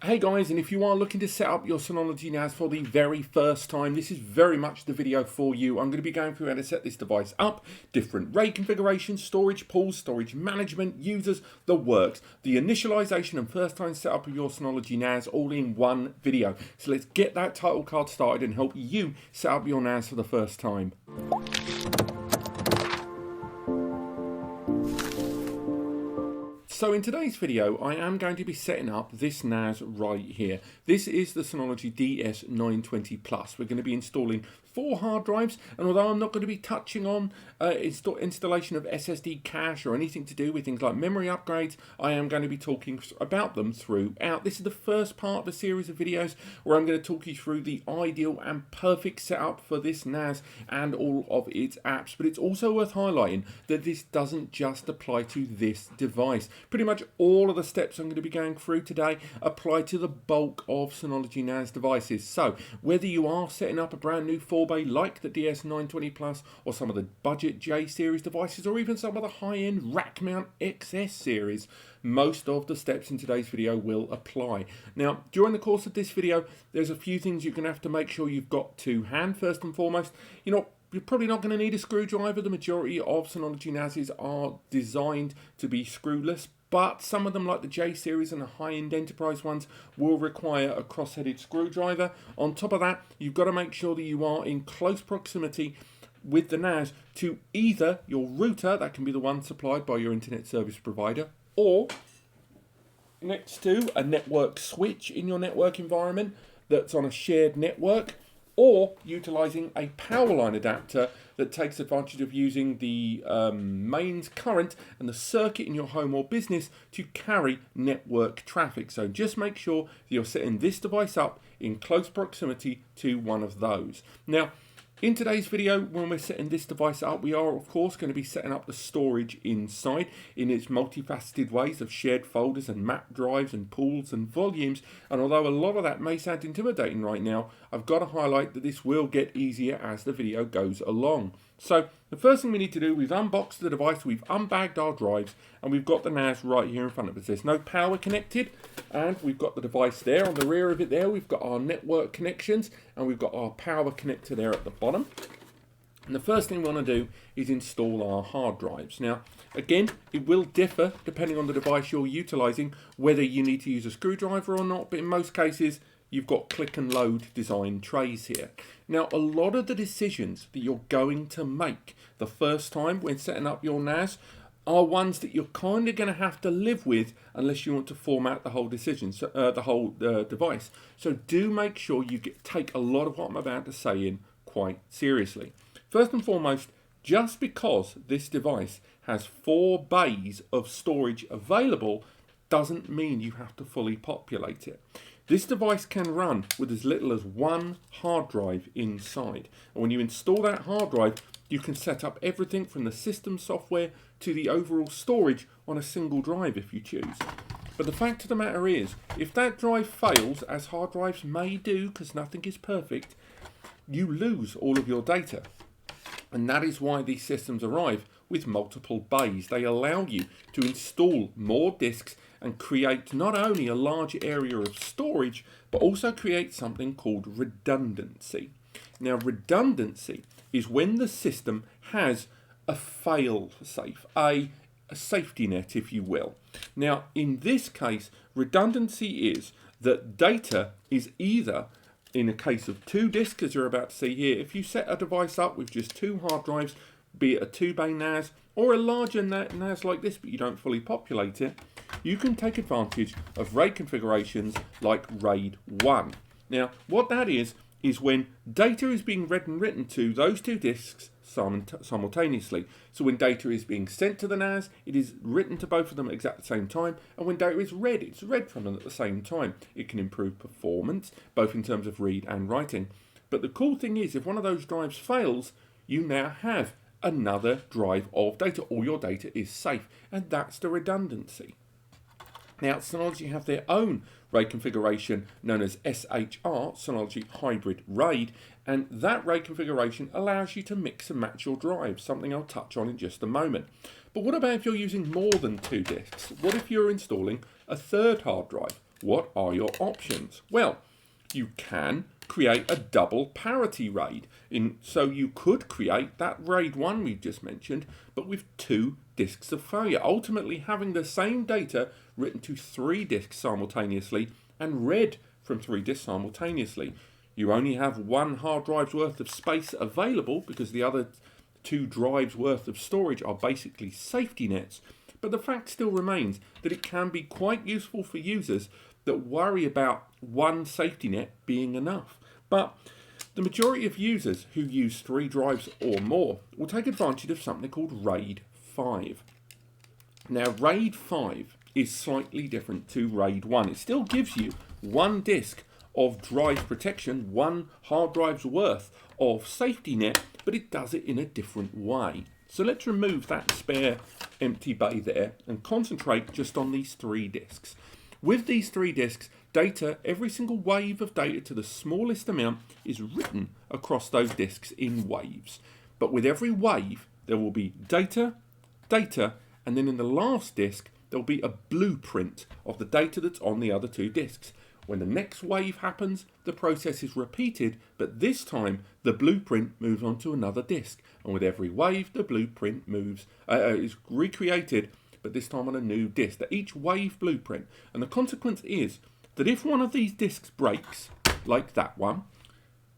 Hey guys, and if you are looking to set up your Synology NAS for the very first time, this is very much the video for you. I'm going to be going through how to set this device up, different RAID configurations, storage pools, storage management, users, the works, the initialization and first time setup of your Synology NAS all in one video. So let's get that title card started and help you set up your NAS for the first time. So in today's video, I am going to be setting up this NAS right here. This is the Synology DS920 Plus. We're going to be installing 4 hard drives, and although I'm not going to be touching on installation of Ssd cache or anything to do with things like memory upgrades, I am going to be talking about them throughout. This is the first part of a series of videos where I'm going to talk you through the ideal and perfect setup for this NAS and all of its apps. But it's also worth highlighting that this doesn't just apply to this device. Pretty much all of the steps I'm going to be going through today apply to the bulk of Synology NAS devices. So whether you are setting up a brand new 4-bay like the DS920 Plus or some of the budget J series devices or even some of the high-end rack mount XS series, most of the steps in today's video will apply. Now, during the course of this video, there's a few things you're going to have to make sure you've got to hand. First and foremost, you're probably not going to need a screwdriver. The majority of Synology NASs are designed to be screwless, but some of them, like the J series and the high-end enterprise ones, will require a cross-headed screwdriver. On top of that, you've got to make sure that you are in close proximity with the NAS to either your router, that can be the one supplied by your internet service provider, or next to a network switch in your network environment that's on a shared network, or utilizing a power line adapter that takes advantage of using the mains current and the circuit in your home or business to carry network traffic. So just make sure that you're setting this device up in close proximity to one of those. Now, in today's video, when we're setting this device up, we are of course going to be setting up the storage inside in its multifaceted ways of shared folders and map drives and pools and volumes. And although a lot of that may sound intimidating right now, I've got to highlight that this will get easier as the video goes along. So the first thing we need to do, we've unboxed the device, we've unbagged our drives, and we've got the NAS right here in front of us. There's no power connected, and we've got the device there. On the rear of it there, we've got our network connections, and we've got our power connector there at the bottom. And the first thing we want to do is install our hard drives. Now, again, it will differ depending on the device you're utilizing, whether you need to use a screwdriver or not, but in most cases, you've got click and load design trays here. Now, a lot of the decisions that you're going to make the first time when setting up your NAS are ones that you're kind of going to have to live with unless you want to format the whole decision, device. So do make sure you take a lot of what I'm about to say in quite seriously. First and foremost, just because this device has 4 bays of storage available doesn't mean you have to fully populate it. This device can run with as little as 1 hard drive inside. And when you install that hard drive, you can set up everything from the system software to the overall storage on a single drive if you choose. But the fact of the matter is, if that drive fails, as hard drives may do because nothing is perfect, you lose all of your data. And that is why these systems arrive with multiple bays. They allow you to install more disks and create not only a large area of storage, but also create something called redundancy. Now, redundancy is when the system has a fail-safe, a safety net, if you will. Now, in this case, redundancy is that data is either, in a case of 2 disks, as you're about to see here, if you set a device up with just 2 hard drives, be it a 2-bay NAS or a larger NAS like this, but you don't fully populate it, you can take advantage of RAID configurations like RAID 1. Now, what that is when data is being read and written to those 2 disks simultaneously. So when data is being sent to the NAS, it is written to both of them at exactly the same time, and when data is read, it's read from them at the same time. It can improve performance, both in terms of read and writing. But the cool thing is, if one of those drives fails, you now have another drive of data. All your data is safe, and that's the redundancy. Now, Synology have their own RAID configuration known as SHR, Synology Hybrid RAID, and that RAID configuration allows you to mix and match your drives, something I'll touch on in just a moment. But what about if you're using more than 2 disks? What if you're installing a 3rd hard drive? what are your options? Well, you can create a double parity RAID. So you could create that RAID 1 we've just mentioned, but with 2 disks of failure, ultimately having the same data written to 3 disks simultaneously and read from 3 disks simultaneously. You only have 1 hard drive's worth of space available because the other 2 drives worth of storage are basically safety nets, but the fact still remains that it can be quite useful for users that worry about 1 safety net being enough. But the majority of users who use 3 drives or more will take advantage of something called RAID 5. Now, RAID 5 is slightly different to RAID 1. It still gives you 1 disk of drive protection, 1 hard drive's worth of safety net, but it does it in a different way. So let's remove that spare empty bay there and concentrate just on these 3 disks. With these 3 disks, data, every single wave of data to the smallest amount is written across those disks in waves. But with every wave, there will be data, and then in the last disk, there will be a blueprint of the data that's on the other 2 disks. When the next wave happens, the process is repeated, but this time the blueprint moves on to another disk. And with every wave, the blueprint is recreated, but this time on a new disk. That each wave blueprint. And the consequence is that if one of these disks breaks, like that one,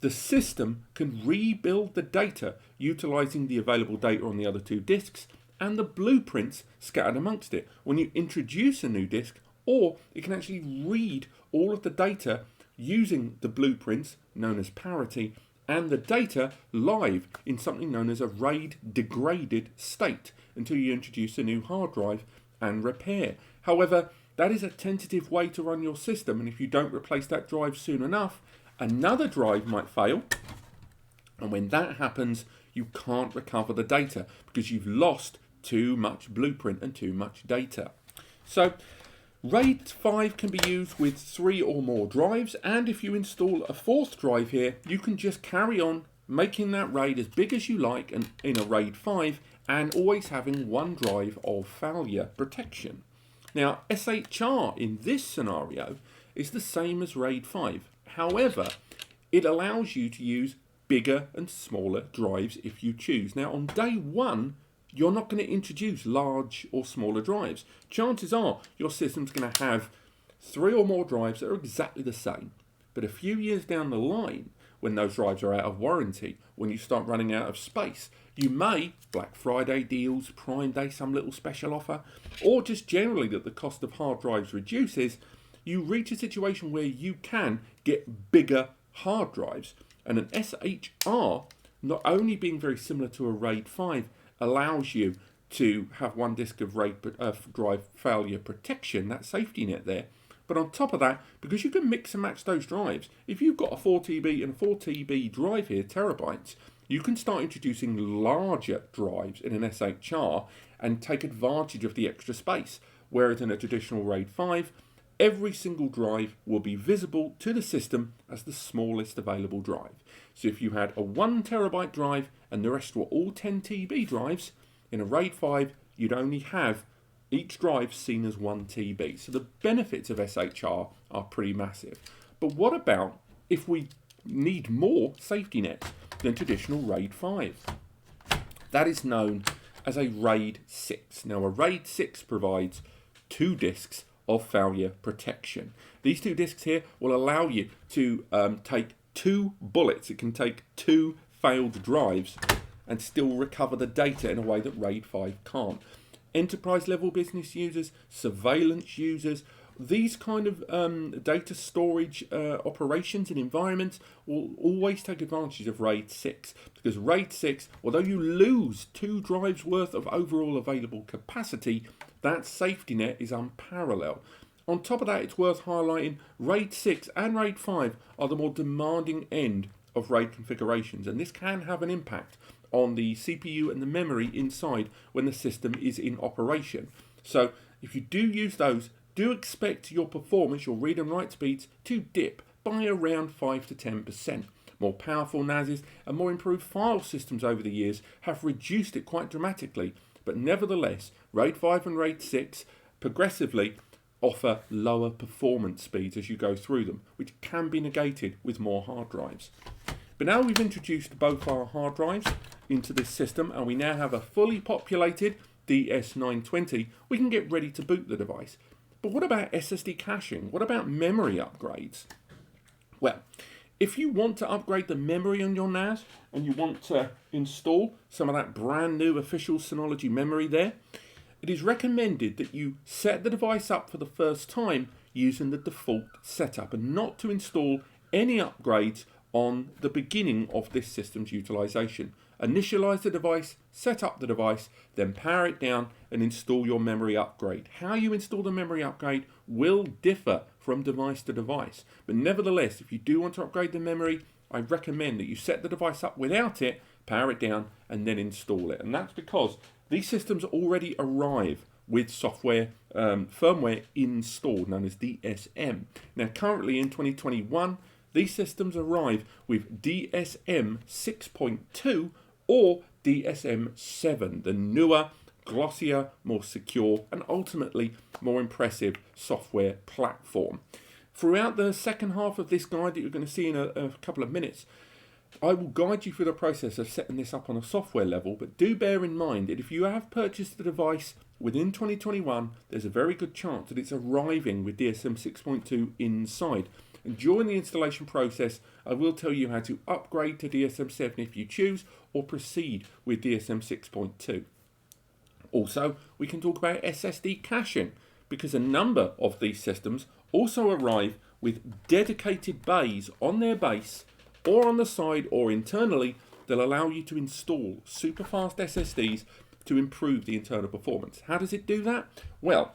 the system can rebuild the data utilizing the available data on the other 2 disks and the blueprints scattered amongst it. When you introduce a new disk, or it can actually read all of the data using the blueprints, known as parity, and the data live in something known as a RAID degraded state until you introduce a new hard drive and repair. However, that is a tentative way to run your system, and if you don't replace that drive soon enough, another drive might fail, and when that happens, you can't recover the data because you've lost too much blueprint and too much data. So RAID 5 can be used with 3 or more drives, and if you install a 4th drive here, you can just carry on making that RAID as big as you like and in a RAID 5, and always having 1 drive of failure protection. Now, SHR in this scenario is the same as RAID 5. However, it allows you to use bigger and smaller drives if you choose. Now, on day 1, you're not going to introduce large or smaller drives. Chances are your system's going to have 3 or more drives that are exactly the same. But a few years down the line, when those drives are out of warranty, when you start running out of space, you may, Black Friday deals, Prime Day, some little special offer, or just generally that the cost of hard drives reduces, you reach a situation where you can get bigger hard drives. And an SHR, not only being very similar to a RAID 5, allows you to have 1 disk of RAID drive failure protection, that safety net there. But on top of that, because you can mix and match those drives, if you've got a 4TB and a 4TB drive here, terabytes, you can start introducing larger drives in an SHR and take advantage of the extra space. Whereas in a traditional RAID 5, every single drive will be visible to the system as the smallest available drive. So if you had a 1 terabyte drive and the rest were all 10 TB drives, in a RAID 5, you'd only have each drive seen as 1 TB. So the benefits of SHR are pretty massive. But what about if we need more safety nets than traditional RAID 5? That is known as a RAID 6. Now, a RAID 6 provides 2 disks of failure protection. These 2 disks here will allow you to take 2 bullets. It can take 2 failed drives and still recover the data in a way that RAID 5 can't. Enterprise level business users, surveillance users, these kind of data storage operations and environments will always take advantage of RAID 6, because RAID 6, although you lose 2 drives worth of overall available capacity, that safety net is unparalleled. On top of that, it's worth highlighting RAID 6 and RAID 5 are the more demanding end of RAID configurations, and this can have an impact on the CPU and the memory inside when the system is in operation. So if you do use those, do expect your performance, your read and write speeds, to dip by around 5 to 10%. More powerful NASs and more improved file systems over the years have reduced it quite dramatically, but nevertheless, RAID 5 and RAID 6 progressively offer lower performance speeds as you go through them, which can be negated with more hard drives. But now we've introduced both our hard drives into this system and we now have a fully populated DS920, we can get ready to boot the device. But what about SSD caching? What about memory upgrades? Well, if you want to upgrade the memory on your NAS and you want to install some of that brand new official Synology memory there, it is recommended that you set the device up for the first time using the default setup and not to install any upgrades on the beginning of this system's utilization. Initialize the device, set up the device, then power it down and install your memory upgrade. How you install the memory upgrade will differ from device to device, but nevertheless, if you do want to upgrade the memory, I recommend that you set the device up without it, power it down and then install it. And that's because these systems already arrive with software, firmware installed, known as DSM. Now currently in 2021, these systems arrive with DSM 6.2 or DSM 7, the newer, glossier, more secure, and ultimately more impressive software platform. Throughout the second half of this guide that you're going to see in a couple of minutes, I will guide you through the process of setting this up on a software level, but do bear in mind that if you have purchased the device within 2021, there's a very good chance that it's arriving with DSM 6.2 inside. And during the installation process, I will tell you how to upgrade to DSM 7 if you choose, or proceed with DSM 6.2. Also, we can talk about SSD caching, because a number of these systems also arrive with dedicated bays on their base, or on the side, or internally, that allow you to install super fast SSDs to improve the internal performance. How does it do that? Well,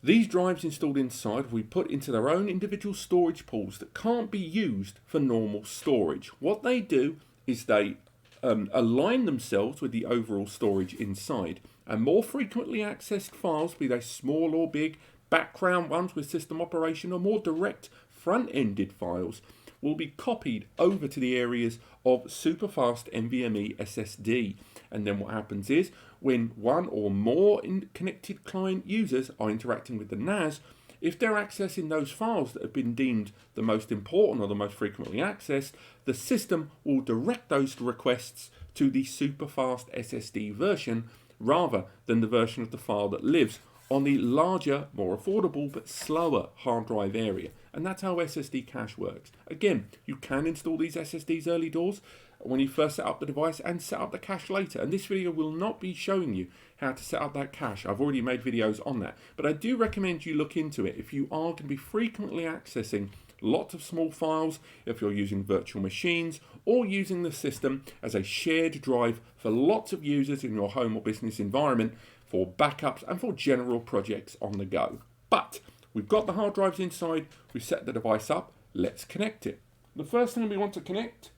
these drives installed inside we put into their own individual storage pools that can't be used for normal storage. What they do is they align themselves with the overall storage inside, and more frequently accessed files, be they small or big, background ones with system operation, or more direct front-ended files, will be copied over to the areas of superfast NVMe SSD. And then what happens is, when one or more connected client users are interacting with the NAS, if they're accessing those files that have been deemed the most important or the most frequently accessed, the system will direct those requests to the superfast SSD version rather than the version of the file that lives on the larger, more affordable but slower hard drive area. And that's how SSD cache works. Again, you can install these SSDs early doors when you first set up the device and set up the cache later. And this video will not be showing you how to set up that cache. I've already made videos on that. But I do recommend you look into it if you are going to be frequently accessing lots of small files, if you're using virtual machines, or using the system as a shared drive for lots of users in your home or business environment for backups and for general projects on the go. But we've got the hard drives inside, we've set the device up, let's connect it. The first thing we want to connect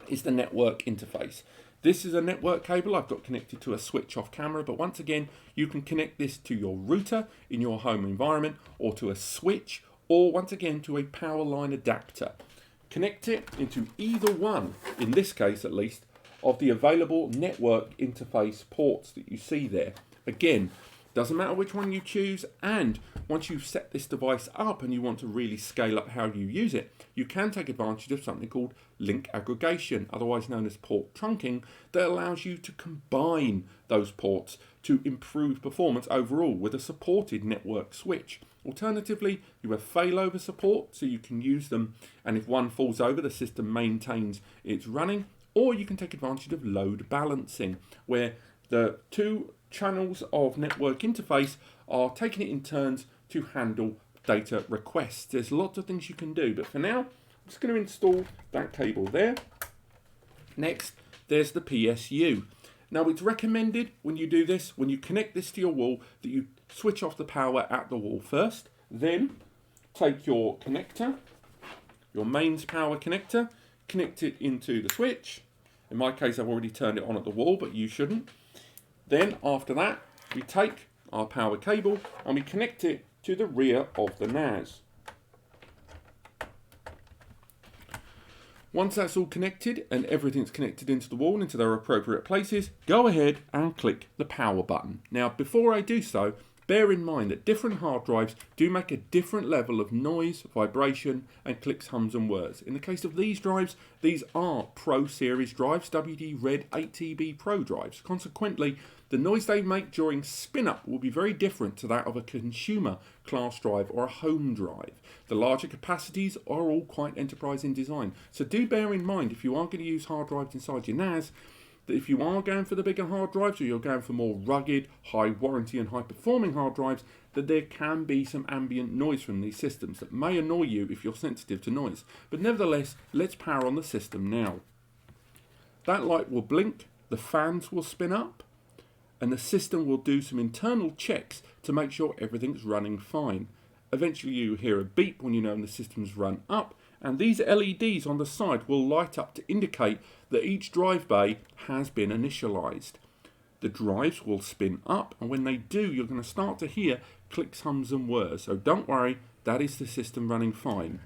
is the network interface. This is a network cable I've got connected to a switch off camera, but once again, you can connect this to your router in your home environment, or to a switch, or once again to a power line adapter. Connect it into either one, in this case at least, of the available network interface ports that you see there. Again, doesn't matter which one you choose, and once you've set this device up and you want to really scale up how you use it, you can take advantage of something called link aggregation, otherwise known as port trunking, that allows you to combine those ports to improve performance overall with a supported network switch. Alternatively, you have failover support, so you can use them, and if one falls over, the system maintains its running. Or you can take advantage of load balancing, where the two channels of network interface are taking it in turns to handle data requests. There's lots of things you can do, but for now, I'm just going to install that cable there. Next, there's the PSU. Now, it's recommended when you do this, when you connect this to your wall, that you switch off the power at the wall first. Then take your connector, your mains power connector, connect it into the switch. In my case, I've already turned it on at the wall, but you shouldn't. Then after that, we take our power cable and we connect it to the rear of the NAS. Once that's all connected and everything's connected into the wall, into their appropriate places, go ahead and click the power button. Now, before I do so, bear in mind that different hard drives do make a different level of noise, vibration, and clicks, hums, and whirs. In the case of these drives, these are Pro Series drives, WD Red 8TB Pro drives. Consequently, the noise they make during spin-up will be very different to that of a consumer class drive or a home drive. The larger capacities are all quite enterprise in design. So do bear in mind, if you are going to use hard drives inside your NAS, that if you are going for the bigger hard drives or you're going for more rugged, high warranty and high performing hard drives, that there can be some ambient noise from these systems that may annoy you if you're sensitive to noise. But nevertheless, let's power on the system now. That light will blink, the fans will spin up, and the system will do some internal checks to make sure everything's running fine. Eventually you hear a beep when you know the system's run up, and these LEDs on the side will light up to indicate that each drive bay has been initialized. The drives will spin up, and when they do, you're going to start to hear clicks, hums and whirs. So don't worry, that is the system running fine.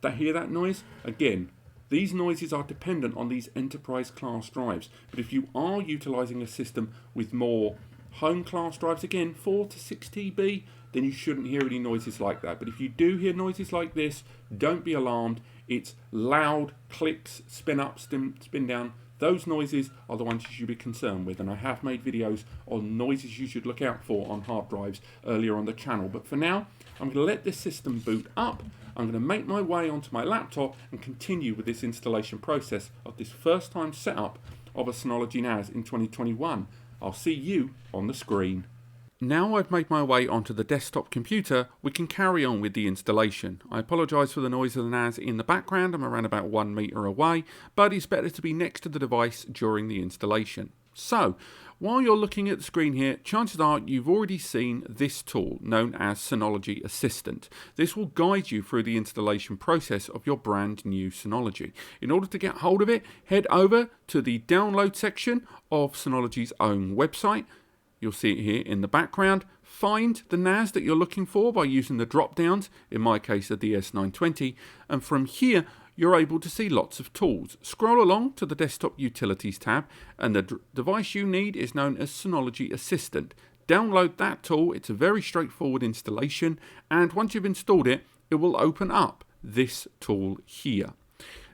They hear that noise? Again, these noises are dependent on these enterprise class drives, but if you are utilizing a system with more home class drives, again 4 to 6 TB, then you shouldn't hear any noises like that. But if you do hear noises like this, don't be alarmed. It's loud clicks, spin up, spin down. Those noises are the ones you should be concerned with, and I have made videos on noises you should look out for on hard drives earlier on the channel. But for now, I'm going to let this system boot up. I'm going to make my way onto my laptop and continue with this installation process of this first time setup of a Synology NAS in 2021. I'll see you on the screen. Now I've made my way onto the desktop computer, we can carry on with the installation. I apologise for the noise of the NAS in the background. I'm around about 1 metre away, but it's better to be next to the device during the installation. So, while you're looking at the screen here, chances are you've already seen this tool known as Synology Assistant. This will guide you through the installation process of your brand new Synology. In order to get hold of it, head over to the download section of Synology's own website. You'll see it here in the background. Find the NAS that you're looking for by using the drop downs, in my case the DS920, and from here you're able to see lots of tools. Scroll along to the Desktop Utilities tab, and the device you need is known as Synology Assistant. Download that tool. It's a very straightforward installation, and once you've installed it, it will open up this tool here.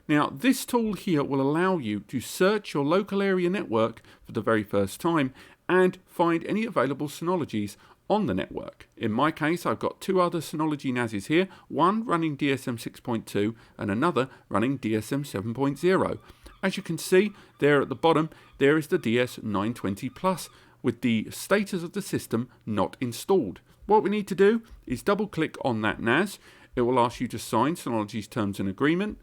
Now, this tool here will allow you to search your local area network for the very first time and find any available Synologies on the network. In my case, I've got two other Synology NASs here, one running DSM 6.2 and another running DSM 7.0. As you can see there at the bottom, there is the DS920 Plus with the status of the system not installed. What we need to do is double click on that NAS. It will ask you to sign Synology's terms and agreement.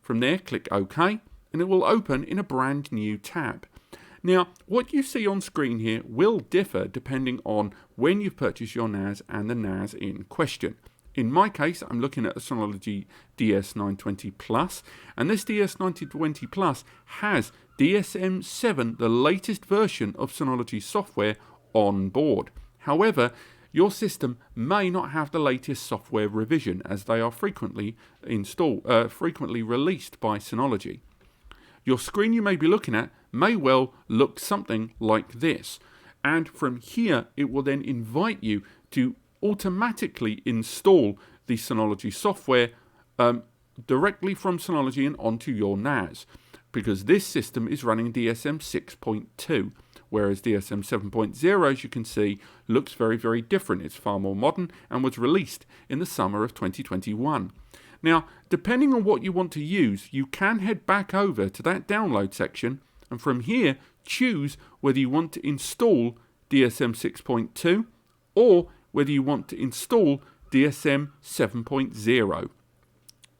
From there, click OK, and it will open in a brand new tab. Now, what you see on screen here will differ depending on when you've purchased your NAS and the NAS in question. In my case, I'm looking at a Synology DS920 Plus, and this DS920 Plus has DSM 7, the latest version of Synology software, on board. However, your system may not have the latest software revision, as they are frequently released by Synology. Your screen you may be looking at may well look something like this, and from here it will then invite you to automatically install the Synology software directly from Synology and onto your NAS, because this system is running DSM 6.2, whereas DSM 7.0, as you can see, looks very, very different. It's far more modern and was released in the summer of 2021. Now, depending on what you want to use, you can head back over to that download section, and from here choose whether you want to install DSM 6.2 or whether you want to install DSM 7.0.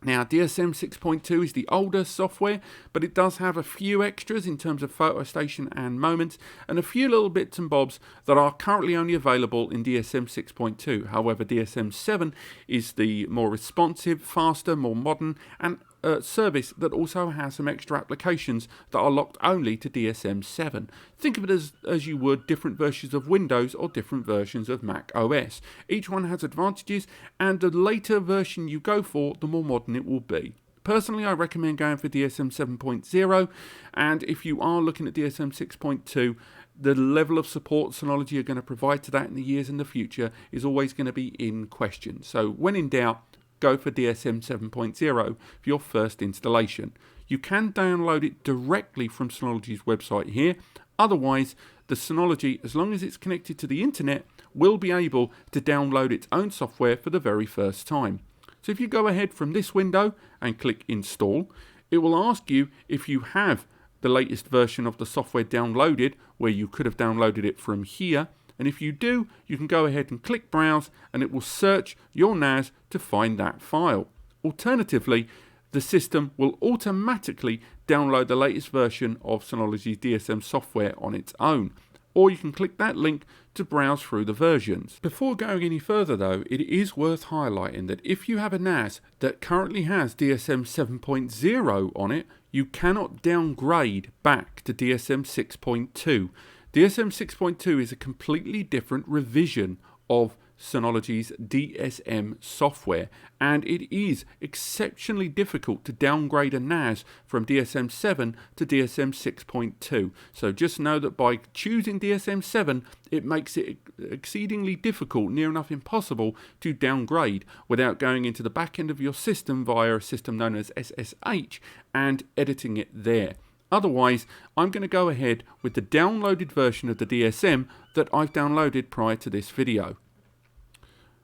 Now, DSM 6.2 is the older software, but it does have a few extras in terms of photo station and moments, and a few little bits and bobs that are currently only available in DSM 6.2. However, DSM 7 is the more responsive, faster, more modern, and service that also has some extra applications that are locked only to DSM 7. Think of it as you would different versions of Windows or different versions of Mac OS. Each one has advantages, and the later version you go for, the more modern it will be. Personally, I recommend going for DSM 7.0, and if you are looking at DSM 6.2, the level of support Synology are going to provide to that in the years in the future is always going to be in question. So when in doubt, go for DSM 7.0 for your first installation. You can download it directly from Synology's website here. Otherwise, the Synology, as long as it's connected to the internet, will be able to download its own software for the very first time. So if you go ahead from this window and click Install, it will ask you if you have the latest version of the software downloaded, where you could have downloaded it from here. And if you do, you can go ahead and click Browse, and it will search your NAS to find that file. Alternatively, the system will automatically download the latest version of Synology's DSM software on its own. Or you can click that link to browse through the versions. Before going any further though, it is worth highlighting that if you have a NAS that currently has DSM 7.0 on it, you cannot downgrade back to DSM 6.2. DSM 6.2 is a completely different revision of Synology's DSM software, and it is exceptionally difficult to downgrade a NAS from DSM 7 to DSM 6.2. So just know that by choosing DSM 7, it makes it exceedingly difficult, near enough impossible, to downgrade without going into the back end of your system via a system known as SSH and editing it there. Otherwise, I'm going to go ahead with the downloaded version of the DSM that I've downloaded prior to this video.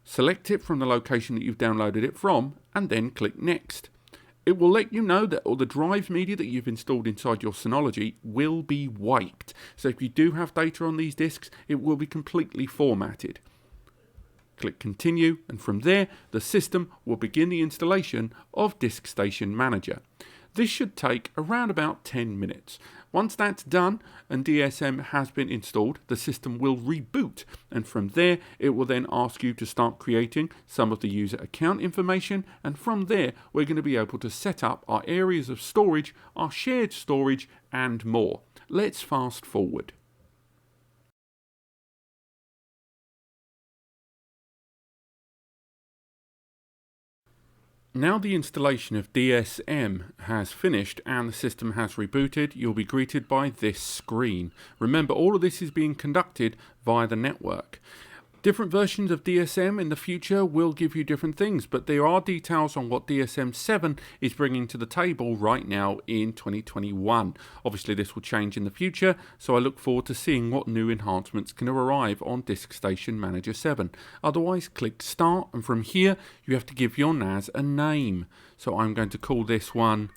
Select it from the location that you've downloaded it from, and then click Next. It will let you know that all the drive media that you've installed inside your Synology will be wiped. So if you do have data on these disks, it will be completely formatted. Click Continue, and from there, the system will begin the installation of Disk Station Manager. This should take around about 10 minutes. Once that's done and DSM has been installed, the system will reboot, and from there it will then ask you to start creating some of the user account information, and from there we're going to be able to set up our areas of storage, our shared storage, and more. Let's fast forward. Now the installation of DSM has finished and the system has rebooted, you'll be greeted by this screen. Remember, all of this is being conducted via the network. Different versions of DSM in the future will give you different things, but there are details on what DSM 7 is bringing to the table right now in 2021. Obviously this will change in the future, so I look forward to seeing what new enhancements can arrive on Disk Station Manager 7. Otherwise, click Start, and from here you have to give your NAS a name. So I'm going to call this one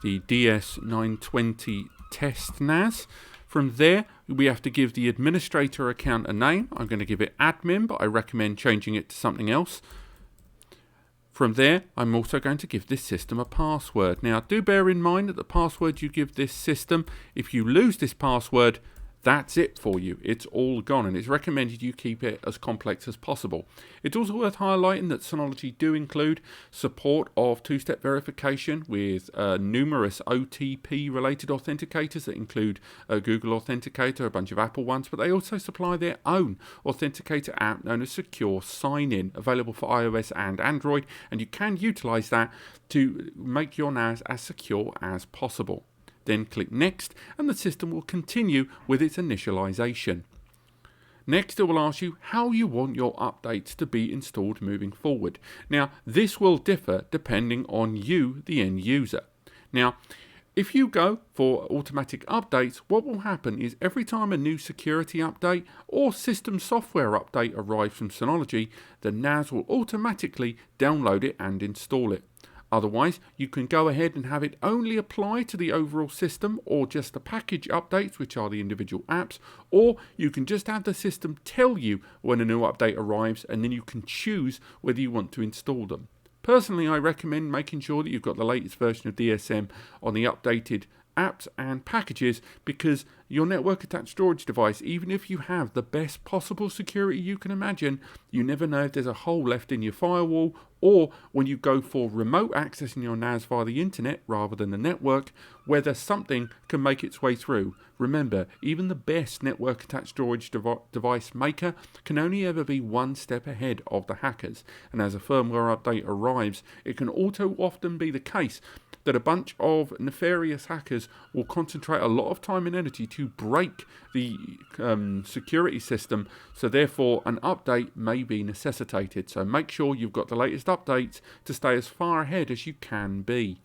the DS920 Test NAS. From there, we have to give the administrator account a name. I'm going to give it admin, but I recommend changing it to something else. From there, I'm also going to give this system a password. Now, do bear in mind that the password you give this system, if you lose this password, that's it for you. It's all gone, and it's recommended you keep it as complex as possible. It's also worth highlighting that Synology do include support of two-step verification with numerous OTP-related authenticators that include a Google Authenticator, a bunch of Apple ones, but they also supply their own authenticator app known as Secure Sign-In, available for iOS and Android, and you can utilize that to make your NAS as secure as possible. Then click Next, and the system will continue with its initialization. Next, it will ask you how you want your updates to be installed moving forward. Now, this will differ depending on you, the end user. Now, if you go for automatic updates, what will happen is every time a new security update or system software update arrives from Synology, the NAS will automatically download it and install it. Otherwise, you can go ahead and have it only apply to the overall system or just the package updates, which are the individual apps, or you can just have the system tell you when a new update arrives, and then you can choose whether you want to install them. Personally, I recommend making sure that you've got the latest version of DSM on the updated apps and packages, because your network attached storage device, even if you have the best possible security you can imagine, you never know if there's a hole left in your firewall, or when you go for remote accessing your NAS via the internet rather than the network, whether something can make its way through. Remember, even the best network attached storage device maker can only ever be one step ahead of the hackers, and as a firmware update arrives, it can also often be the case that a bunch of nefarious hackers will concentrate a lot of time and energy to break the security system, so therefore an update may be necessitated. So make sure you've got the latest updates to stay as far ahead as you can be.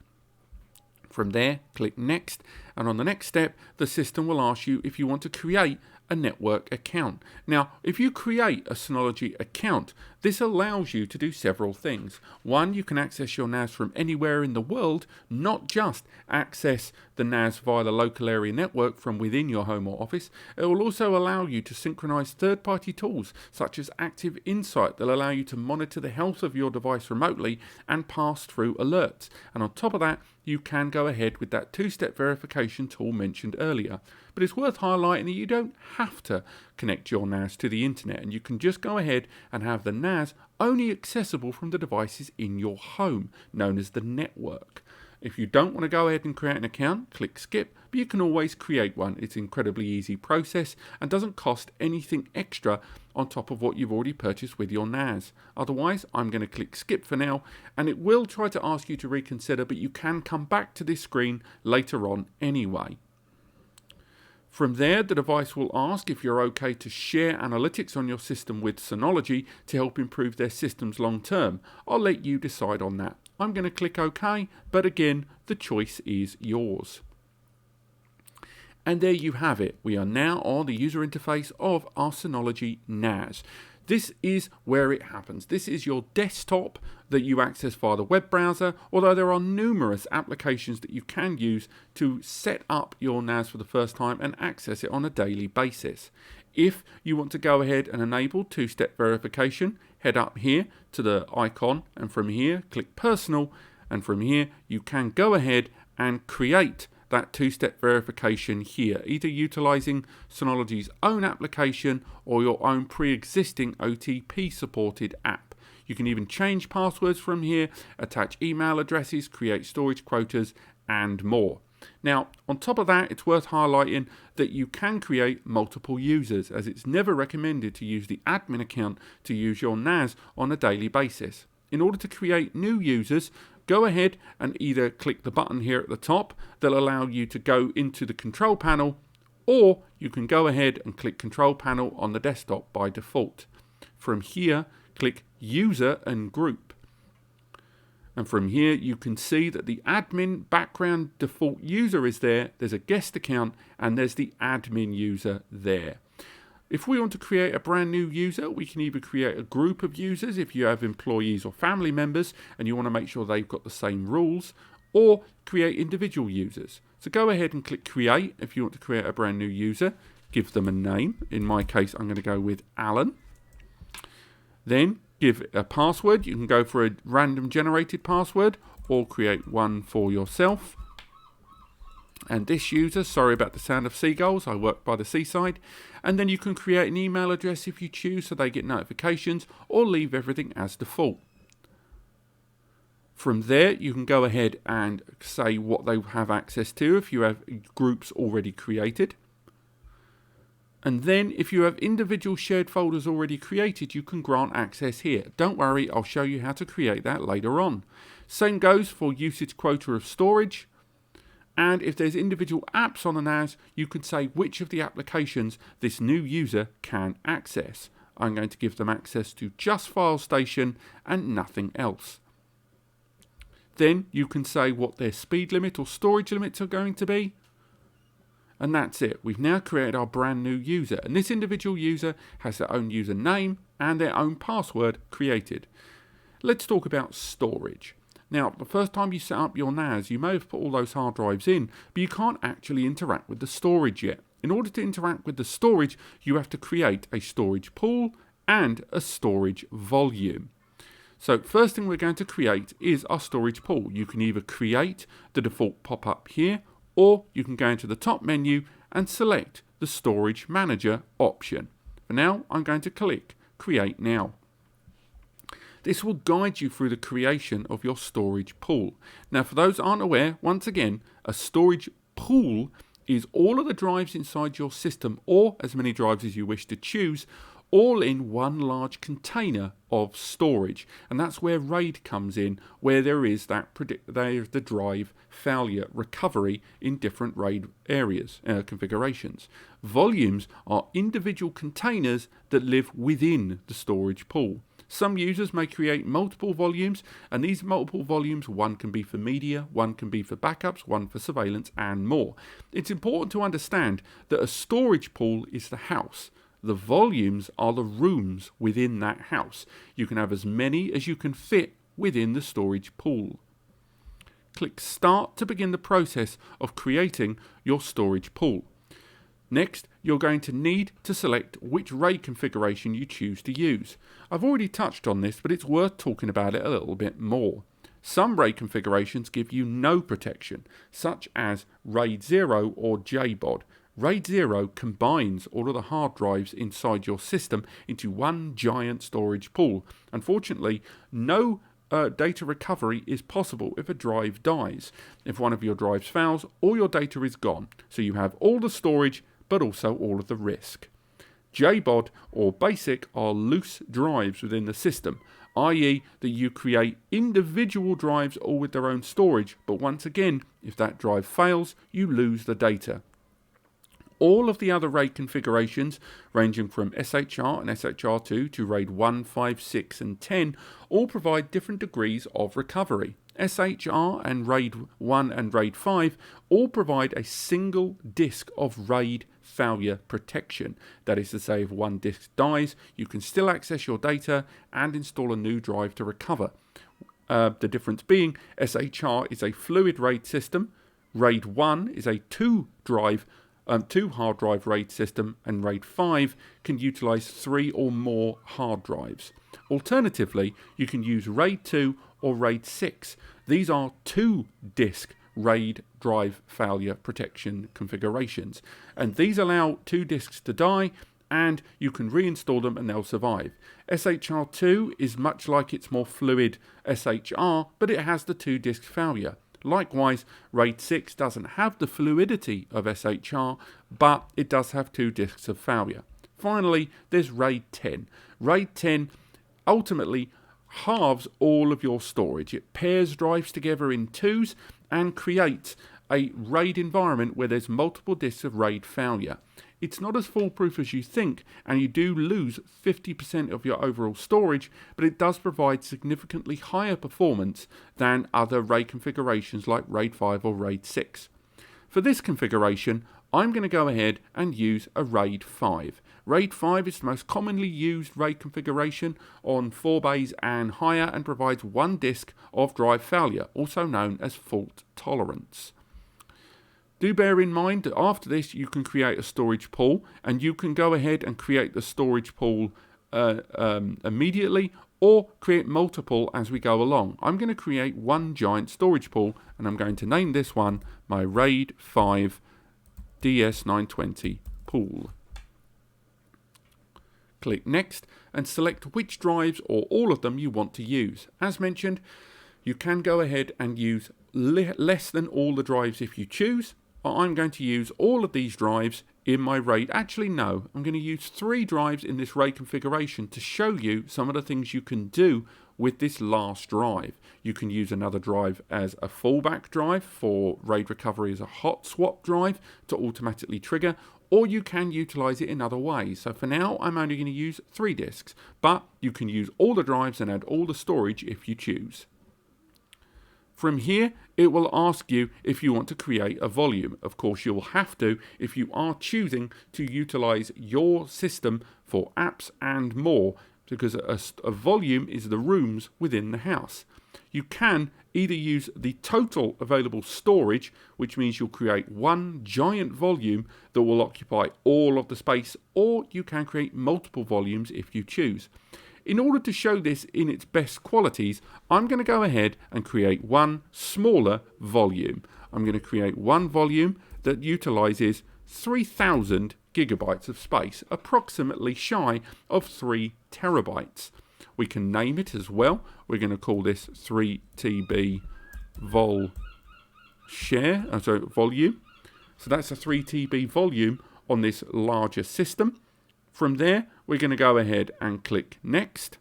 From there, click Next, and on the next step, the system will ask you if you want to create a network account. Now, if you create a Synology account, this allows you to do several things. One, you can access your NAS from anywhere in the world, not just access the NAS via the local area network from within your home or office. It will also allow you to synchronize third-party tools such as Active Insight that allow you to monitor the health of your device remotely and pass through alerts. And on top of that, you can go ahead with that two-step verification tool mentioned earlier. But it's worth highlighting that you don't have to connect your NAS to the internet, and you can just go ahead and have the NAS only accessible from the devices in your home, known as the network. If you don't want to go ahead and create an account, click Skip, but you can always create one. It's an incredibly easy process and doesn't cost anything extra on top of what you've already purchased with your NAS. Otherwise, I'm going to click Skip for now, and it will try to ask you to reconsider, but you can come back to this screen later on anyway. From there, the device will ask if you're okay to share analytics on your system with Synology to help improve their systems long term. I'll let you decide on that. I'm going to click OK, but again, the choice is yours. And there you have it. We are now on the user interface of our Synology NAS. This is where it happens. This is your desktop that you access via the web browser, although there are numerous applications that you can use to set up your NAS for the first time and access it on a daily basis. If you want to go ahead and enable two-step verification, head up here to the icon, and from here click Personal, and from here you can go ahead and create that two-step verification here, either utilizing Synology's own application or your own pre-existing OTP supported app. You can even change passwords from here, attach email addresses, create storage quotas, and more. Now, on top of that, it's worth highlighting that you can create multiple users, as it's never recommended to use the admin account to use your NAS on a daily basis. In order to create new users, go ahead and either click the button here at the top that'll allow you to go into the control panel, or you can go ahead and click control panel on the desktop by default. From here, click user and group. And from here, you can see that the admin background default user is there. There's a guest account and there's the admin user there. If we want to create a brand new user, we can either create a group of users if you have employees or family members and you want to make sure they've got the same rules, or create individual users. So go ahead and click Create if you want to create a brand new user. Give them a name. In my case, I'm going to go with Alan. Then give it a password. You can go for a random generated password or create one for yourself. And this user, sorry about the sound of seagulls, I work by the seaside. And then you can create an email address if you choose so they get notifications, or leave everything as default. From there, you can go ahead and say what they have access to if you have groups already created. And then if you have individual shared folders already created, you can grant access here. Don't worry, I'll show you how to create that later on. Same goes for usage quota of storage. And if there's individual apps on the NAS, you can say which of the applications this new user can access. I'm going to give them access to just FileStation and nothing else. Then you can say what their speed limit or storage limits are going to be. And that's it. We've now created our brand new user. And this individual user has their own username and their own password created. Let's talk about storage. Now, the first time you set up your NAS, you may have put all those hard drives in, but you can't actually interact with the storage yet. In order to interact with the storage, you have to create a storage pool and a storage volume. So first thing we're going to create is our storage pool. You can either create the default pop-up here, or you can go into the top menu and select the Storage Manager option. For now, I'm going to click Create Now. This will guide you through the creation of your storage pool. Now, for those who aren't aware, once again, a storage pool is all of the drives inside your system, or as many drives as you wish to choose, all in one large container of storage. And that's where RAID comes in, where there is there's the drive failure recovery in different RAID areas, configurations. Volumes are individual containers that live within the storage pool. Some users may create multiple volumes, and these multiple volumes, one can be for media, one can be for backups, one for surveillance, and more. It's important to understand that a storage pool is the house. The volumes are the rooms within that house. You can have as many as you can fit within the storage pool. Click Start to begin the process of creating your storage pool. Next, you're going to need to select which RAID configuration you choose to use. I've already touched on this, but it's worth talking about it a little bit more. Some RAID configurations give you no protection, such as RAID 0 or JBOD. RAID 0 combines all of the hard drives inside your system into one giant storage pool. Unfortunately, no data recovery is possible if a drive dies. If one of your drives fails, all your data is gone. So you have all the storage, but also all of the risk. JBOD or BASIC are loose drives within the system, i.e. that you create individual drives all with their own storage, but once again, if that drive fails, you lose the data. All of the other RAID configurations, ranging from SHR and SHR2 to RAID 1, 5, 6 and 10, all provide different degrees of recovery. SHR and RAID 1 and RAID 5 all provide a single disk of RAID failure protection. That is to say, if one disk dies, you can still access your data and install a new drive to recover. The difference being, SHR is a fluid RAID system, RAID 1 is a two hard drive RAID system, and RAID 5 can utilize 3 or more hard drives. Alternatively, you can use RAID 2 or RAID 6. These are 2-disk RAID drive failure protection configurations, and these allow 2 disks to die and you can reinstall them and they'll survive. SHR2 is much like its more fluid SHR, but it has the 2-disk failure. Likewise, RAID 6 doesn't have the fluidity of SHR, but it does have 2 disks of failure. Finally, there's RAID 10. RAID 10 ultimately halves all of your storage. It pairs drives together in 2s and creates a RAID environment where there's multiple disks of RAID failure. It's not as foolproof as you think, and you do lose 50% of your overall storage, but it does provide significantly higher performance than other RAID configurations like RAID 5 or RAID 6. For this configuration, I'm going to go ahead and use a RAID 5. RAID 5 is the most commonly used RAID configuration on 4 bays and higher, and provides 1 disk of drive failure, also known as fault tolerance. Do bear in mind that after this you can create a storage pool, and you can go ahead and create the storage pool immediately, or create multiple as we go along. I'm going to create one giant storage pool, and I'm going to name this one my RAID 5 DS920 pool. Click Next and select which drives or all of them you want to use. As mentioned, you can go ahead and use less than all the drives if you choose. I'm going to use all of these drives in my RAID. Actually, no, I'm going to use 3 drives in this RAID configuration to show you some of the things you can do with this last drive. You can use another drive as a fallback drive for RAID recovery as a hot swap drive to automatically trigger, or you can utilize it in other ways. So for now, I'm only going to use 3 disks, but you can use all the drives and add all the storage if you choose. From here, it will ask you if you want to create a volume. Of course, you will have to if you are choosing to utilize your system for apps and more, because a volume is the rooms within the house. You can either use the total available storage, which means you'll create one giant volume that will occupy all of the space, or you can create multiple volumes if you choose. In order to show this in its best qualities, I'm going to go ahead and create one smaller volume. I'm going to create one volume that utilizes 3000 gigabytes of space, approximately shy of 3 terabytes. We can name it as well. We're going to call this 3TB volume. So that's a 3TB volume on this larger system. From there, we're going to go ahead and click Next.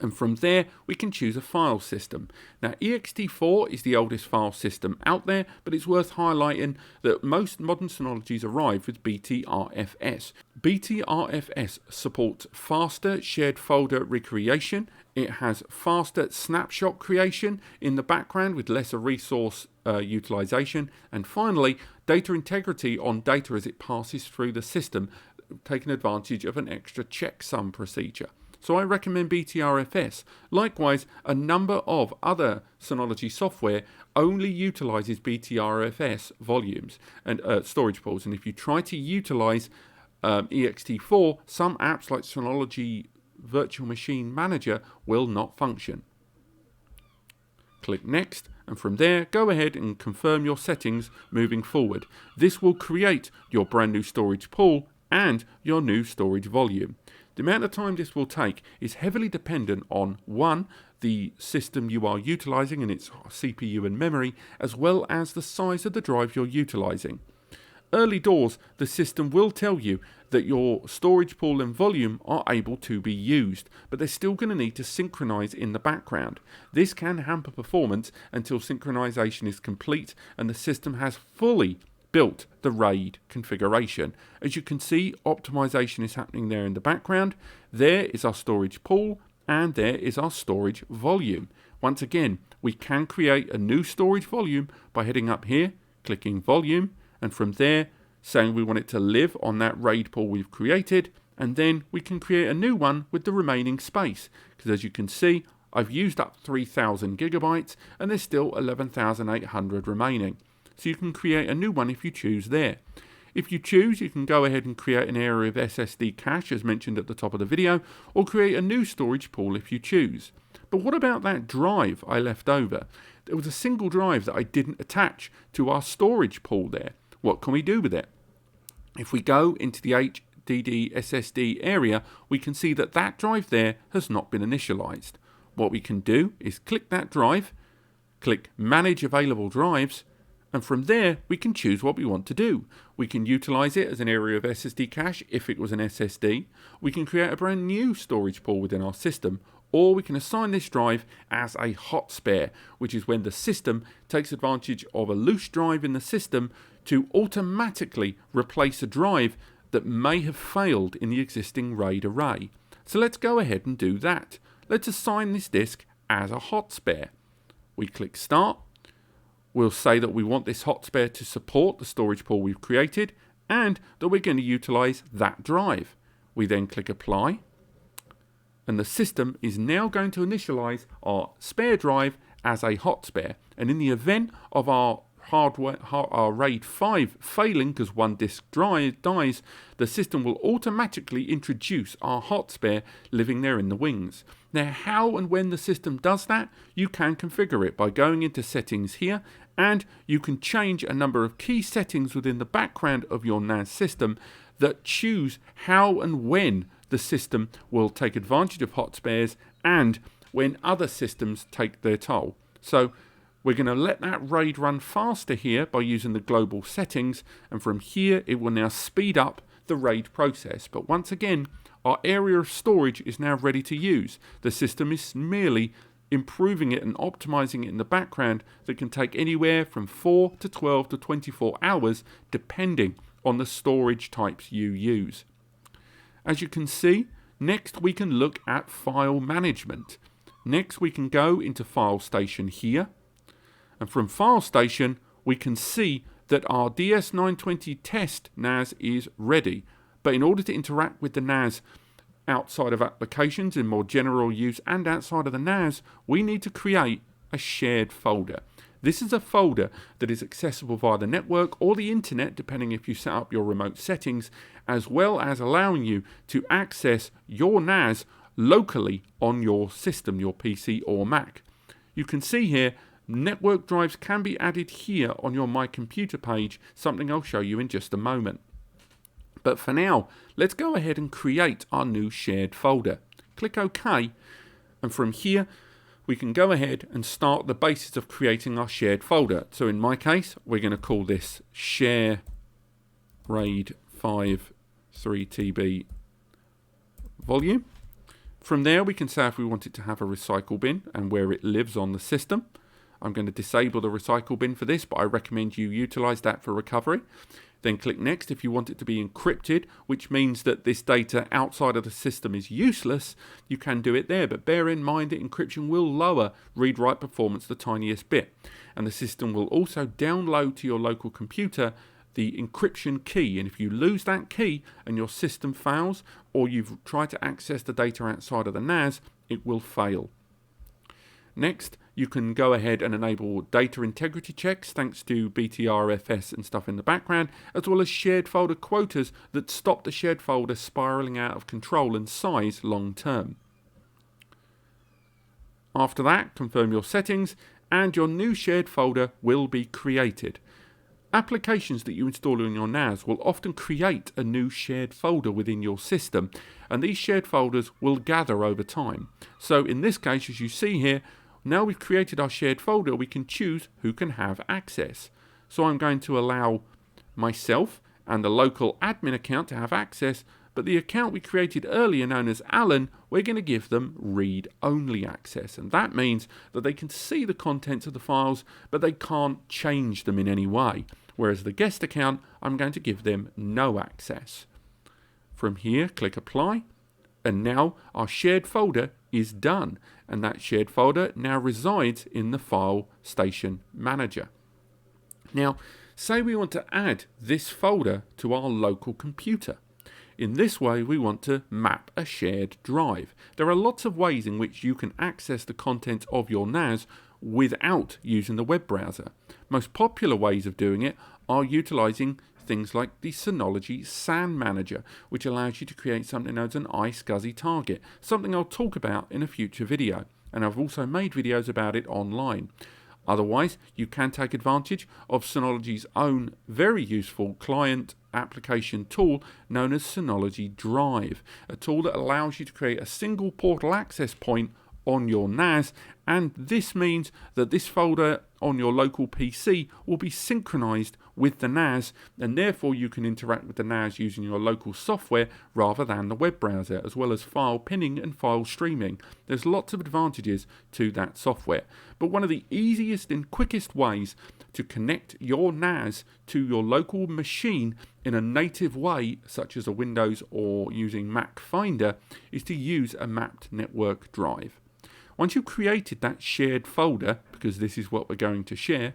And from there, we can choose a file system. Now, ext4 is the oldest file system out there, but it's worth highlighting that most modern Synologies arrive with BTRFS. BTRFS supports faster shared folder recreation. It has faster snapshot creation in the background with lesser resource utilization. And finally, data integrity on data as it passes through the system, taking advantage of an extra checksum procedure. So I recommend BTRFS. Likewise, a number of other Synology software only utilizes BTRFS volumes and storage pools. And if you try to utilize ext4, some apps like Synology Virtual Machine Manager will not function. Click Next, and from there, go ahead and confirm your settings moving forward. This will create your brand new storage pool and your new storage volume. The amount of time this will take is heavily dependent on, one, the system you are utilizing and its CPU and memory, as well as the size of the drive you're utilizing. Early doors, the system will tell you that your storage pool and volume are able to be used, but they're still going to need to synchronize in the background. This can hamper performance until synchronization is complete and the system has fully built the RAID configuration. As you can see, optimization is happening there in the background. There is our storage pool and there is our storage volume. Once again, we can create a new storage volume by heading up here, clicking volume, and from there saying we want it to live on that RAID pool we've created, and then we can create a new one with the remaining space, because as you can see, I've used up 3,000 gigabytes and there's still 11,800 remaining. So you can create a new one if you choose there. If you choose, you can go ahead and create an area of Ssd cache as mentioned at the top of the video, or create a new storage pool if you choose. But what about that drive I left over? There was a single drive that I didn't attach to our storage pool there. What can we do with it? If we go into the HDD SSD area, we can see that that drive there has not been initialized. What we can do is click that drive, click Manage Available Drives, and from there we can choose what we want to do. We can utilize it as an area of SSD cache if it was an SSD. We can create a brand new storage pool within our system, or we can assign this drive as a hot spare, which is when the system takes advantage of a loose drive in the system to automatically replace a drive that may have failed in the existing RAID array. So let's go ahead and do that. Let's assign this disk as a hot spare. We click Start. We'll say that we want this hot spare to support the storage pool we've created and that we're going to utilize that drive. We then click Apply, and the system is now going to initialize our spare drive as a hot spare. And in the event of our RAID 5 failing because one disk dies, the system will automatically introduce our hot spare living there in the wings. Now, how and when the system does that, you can configure it by going into settings here, and you can change a number of key settings within the background of your NAS system that choose how and when the system will take advantage of hot spares and when other systems take their toll. So we're going to let that RAID run faster here by using the global settings, and from here it will now speed up the RAID process. But once again, our area of storage is now ready to use. The system is merely improving it and optimizing it in the background that can take anywhere from 4 to 12 to 24 hours depending on the storage types you use. As you can see, next we can look at file management. Next we can go into File Station here, and from File Station we can see that our DS920 test NAS is ready. But in order to interact with the NAS outside of applications in more general use and outside of the NAS, we need to create a shared folder. This is a folder that is accessible via the network or the internet, depending if you set up your remote settings, as well as allowing you to access your NAS locally on your system, your PC or Mac. You can see here, network drives can be added here on your My Computer page, something I'll show you in just a moment. But for now, let's go ahead and create our new shared folder. Click OK, and from here, we can go ahead and start the basis of creating our shared folder. So in my case, we're going to call this Share RAID 5 3TB volume. From there, we can say if we want it to have a recycle bin and where it lives on the system. I'm going to disable the recycle bin for this, but I recommend you utilize that for recovery. Then click next if you want it to be encrypted, which means that this data outside of the system is useless. You can do it there, but bear in mind that encryption will lower read-write performance the tiniest bit. And the system will also download to your local computer the encryption key, and if you lose that key and your system fails, or you've tried to access the data outside of the NAS, it will fail. Next, you can go ahead and enable data integrity checks thanks to BTRFS and stuff in the background, as well as shared folder quotas that stop the shared folder spiraling out of control and size long term. After that, confirm your settings and your new shared folder will be created. Applications that you install in your NAS will often create a new shared folder within your system, and these shared folders will gather over time. So in this case, as you see here, now we've created our shared folder, we can choose who can have access. So I'm going to allow myself and the local admin account to have access, but the account we created earlier known as Alan, we're going to give them read-only access. And that means that they can see the contents of the files, but they can't change them in any way. Whereas the guest account, I'm going to give them no access. From here, click Apply. And now our shared folder is done. And that shared folder now resides in the File Station Manager. Now, say we want to add this folder to our local computer. In this way, we want to map a shared drive. There are lots of ways in which you can access the content of your NAS without using the web browser. Most popular ways of doing it are utilizing things like the Synology SAN Manager, which allows you to create something known as an iSCSI target, something I'll talk about in a future video. And I've also made videos about it online. Otherwise, you can take advantage of Synology's own very useful client application tool known as Synology Drive, a tool that allows you to create a single portal access point on your NAS, and this means that this folder on your local PC will be synchronized with the NAS, and therefore you can interact with the NAS using your local software rather than the web browser, as well as file pinning and file streaming. There's lots of advantages to that software, but one of the easiest and quickest ways to connect your NAS to your local machine in a native way, such as a Windows or using Mac Finder, is to use a mapped network drive. Once you've created that shared folder, because this is what we're going to share,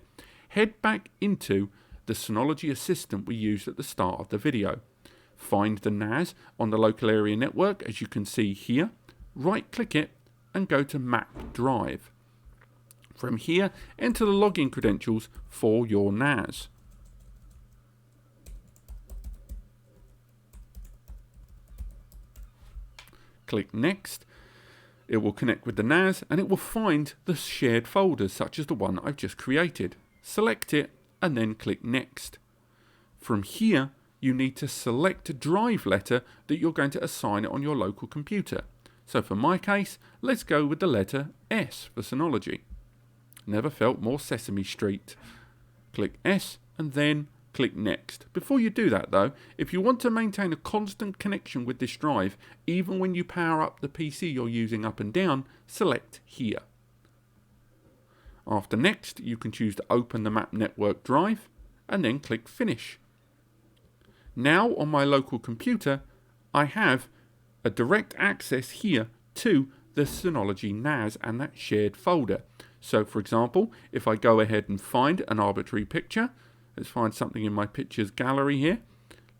head back into the Synology Assistant we used at the start of the video. Find the NAS on the local area network, as you can see here, right-click it and go to Map Drive. From here, enter the login credentials for your NAS. Click Next. It will connect with the NAS and it will find the shared folders such as the one I've just created. Select it and then click Next. From here, you need to select a drive letter that you're going to assign it on your local computer. So for my case, let's go with the letter S for Synology. Never felt more Sesame Street. Click S and then click Next. Before you do that though, if you want to maintain a constant connection with this drive, even when you power up the PC you're using up and down, select here. After Next, you can choose to open the Map Network drive and then click Finish. Now on my local computer, I have a direct access here to the Synology NAS and that shared folder. So for example, if I go ahead and find an arbitrary picture, let's find something in my pictures gallery here.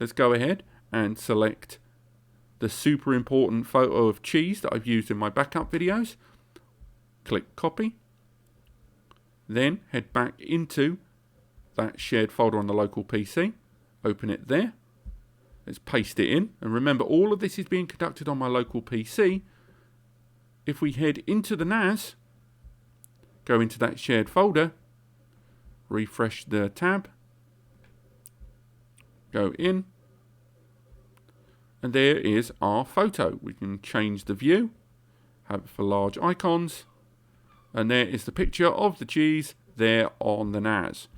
Let's go ahead and select the super important photo of cheese that I've used in my backup videos. Click Copy. Then head back into that shared folder on the local PC. Open it there. Let's paste it in. And remember, all of this is being conducted on my local PC. If we head into the NAS, go into that shared folder, refresh the tab, go in, and there is our photo. We can change the view, have it for large icons, and there is the picture of the cheese there on the NAS.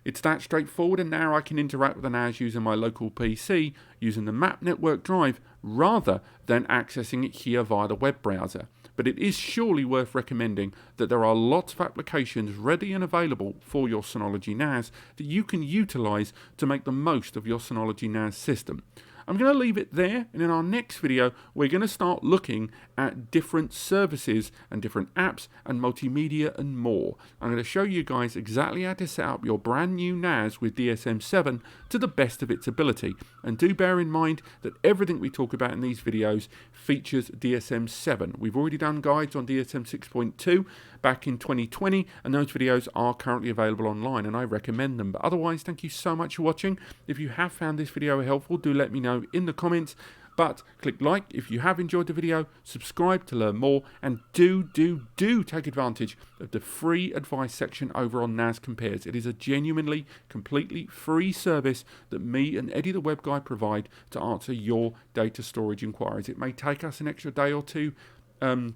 It's that straightforward, and now I can interact with the NAS using my local PC, using the Map Network drive, rather than accessing it here via the web browser. But it is surely worth recommending that there are lots of applications ready and available for your Synology NAS that you can utilize to make the most of your Synology NAS system. I'm going to leave it there, and in our next video we're going to start looking at different services and different apps and multimedia and more. I'm going to show you guys exactly how to set up your brand new NAS with DSM 7 to the best of its ability. And do bear in mind that everything we talk about in these videos features DSM 7. We've already done guides on DSM 6.2 back in 2020, and those videos are currently available online, and I recommend them. But otherwise, thank you so much for watching. If you have found this video helpful, do let me know in the comments. But click like if you have enjoyed the video, subscribe to learn more, and do take advantage of the free advice section over on NAS Compares. It is a genuinely, completely free service that me and Eddie the Web Guy provide to answer your data storage inquiries. It may take us an extra day or two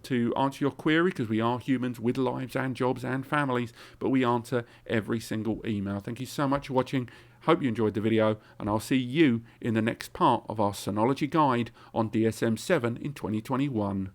to answer your query, because we are humans with lives and jobs and families, but we answer every single email. Thank you so much for watching. Hope you enjoyed the video, and I'll see you in the next part of our Synology guide on DSM 7 in 2021.